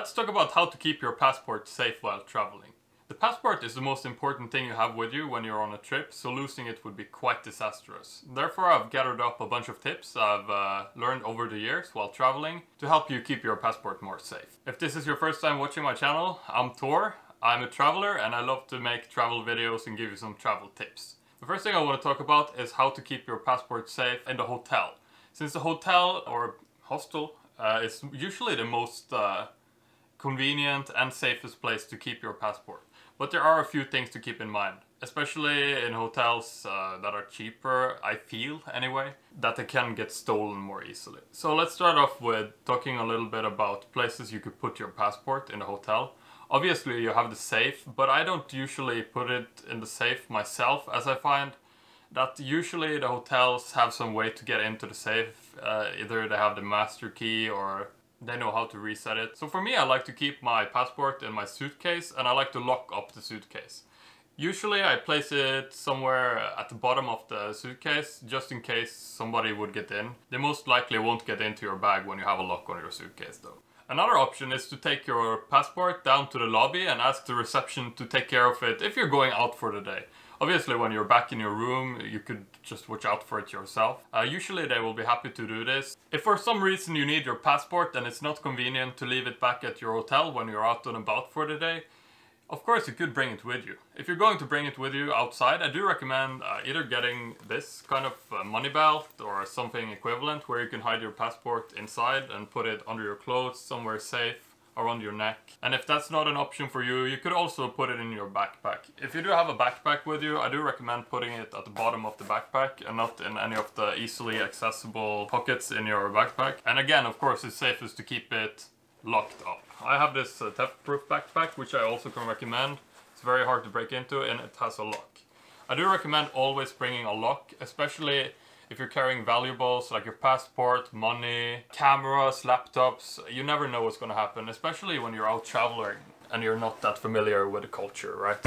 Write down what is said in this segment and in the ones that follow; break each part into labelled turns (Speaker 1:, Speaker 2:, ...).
Speaker 1: Let's talk about how to keep your passport safe while traveling. The passport is the most important thing you have with you when you're on a trip, so losing it would be quite disastrous. Therefore, I've gathered up a bunch of tips I've learned over the years while traveling to help you keep your passport more safe. If this is your first time watching my channel, I'm Tor. I'm a traveler and I love to make travel videos and give you some travel tips. The first thing I want to talk about is how to keep your passport safe in the hotel. Since the hotel or hostel is usually the most convenient and safest place to keep your passport. But there are a few things to keep in mind, especially in hotels that are cheaper, I feel anyway, that they can get stolen more easily. So let's start off with talking a little bit about places you could put your passport in the hotel. Obviously you have the safe, but I don't usually put it in the safe myself, as I find that usually the hotels have some way to get into the safe. Either they have the master key or they know how to reset it. So for me, I like to keep my passport in my suitcase and I like to lock up the suitcase. Usually I place it somewhere at the bottom of the suitcase just in case somebody would get in. They most likely won't get into your bag when you have a lock on your suitcase though. Another option is to take your passport down to the lobby and ask the reception to take care of it if you're going out for the day. Obviously when you're back in your room you could just watch out for it yourself. Usually they will be happy to do this. If for some reason you need your passport and it's not convenient to leave it back at your hotel when you're out and about for the day, of course you could bring it with you. If you're going to bring it with you outside, I do recommend either getting this kind of money belt or something equivalent where you can hide your passport inside and put it under your clothes somewhere safe, around your neck. And if that's not an option for you, you could also put it in your backpack. If you do have a backpack with you, I do recommend putting it at the bottom of the backpack and not in any of the easily accessible pockets in your backpack. And again, of course, it's safest to keep it locked up. I have this theft-proof backpack, which I also can recommend. It's very hard to break into and it has a lock. I do recommend always bringing a lock, especially if you're carrying valuables like your passport, money, cameras, laptops. You never know what's going to happen, especially when you're out traveling and you're not that familiar with the culture, right?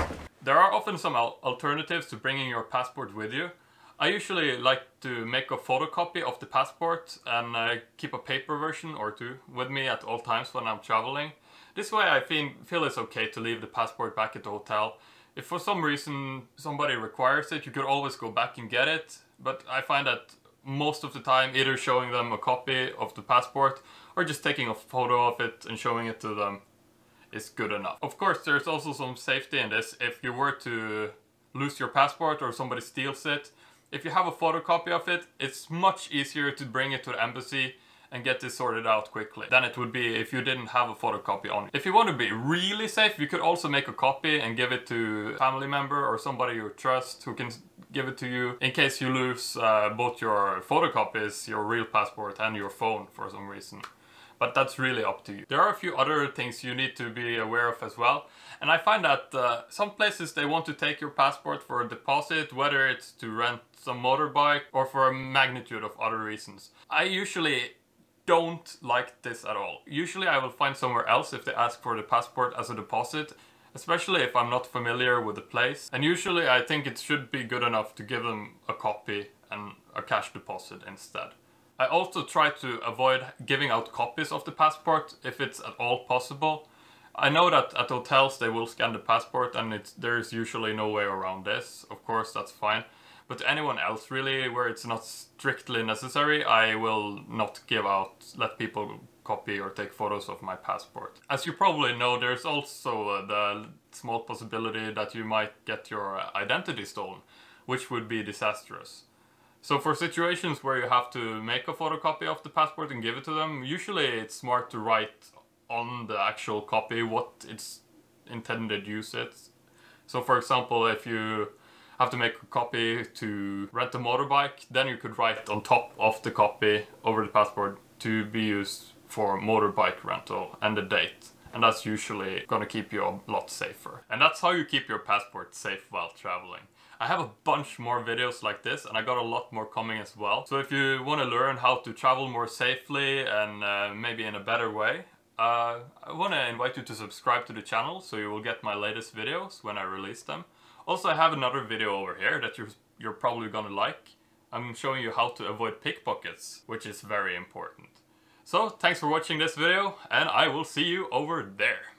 Speaker 1: There are often some alternatives to bringing your passport with you. I usually like to make a photocopy of the passport and keep a paper version or two with me at all times when I'm traveling. This way I feel it's okay to leave the passport back at the hotel. If for some reason somebody requires it, you could always go back and get it. But I find that most of the time either showing them a copy of the passport or just taking a photo of it and showing it to them is good enough. Of course, there's also some safety in this. If you were to lose your passport or somebody steals it, if you have a photocopy of it, it's much easier to bring it to the embassy and get this sorted out quickly than it would be if you didn't have a photocopy on it. If you want to be really safe, you could also make a copy and give it to a family member or somebody you trust who can give it to you in case you lose both your photocopies, your real passport and your phone for some reason. But that's really up to you. There are a few other things you need to be aware of as well. And I find that some places they want to take your passport for a deposit, whether it's to rent some motorbike or for a magnitude of other reasons. I usually don't like this at all. Usually I will find somewhere else if they ask for the passport as a deposit, especially if I'm not familiar with the place. And usually I think it should be good enough to give them a copy and a cash deposit instead. I also try to avoid giving out copies of the passport if it's at all possible. I know that at hotels they will scan the passport and there's usually no way around this. Of course, that's fine. But to anyone else really, where it's not strictly necessary, I will not let people copy or take photos of my passport. As you probably know, there's also the small possibility that you might get your identity stolen, which would be disastrous. So for situations where you have to make a photocopy of the passport and give it to them, usually it's smart to write on the actual copy what its intended use is. So for example, if you have to make a copy to rent a motorbike, then you could write on top of the copy over the passport to be used for motorbike rental and the date. And that's usually gonna keep you a lot safer. And that's how you keep your passport safe while traveling. I have a bunch more videos like this and I got a lot more coming as well. So if you want to learn how to travel more safely and maybe in a better way, I want to invite you to subscribe to the channel so you will get my latest videos when I release them. Also, I have another video over here that you're probably gonna like. I'm showing you how to avoid pickpockets, which is very important. So thanks for watching this video, and I will see you over there.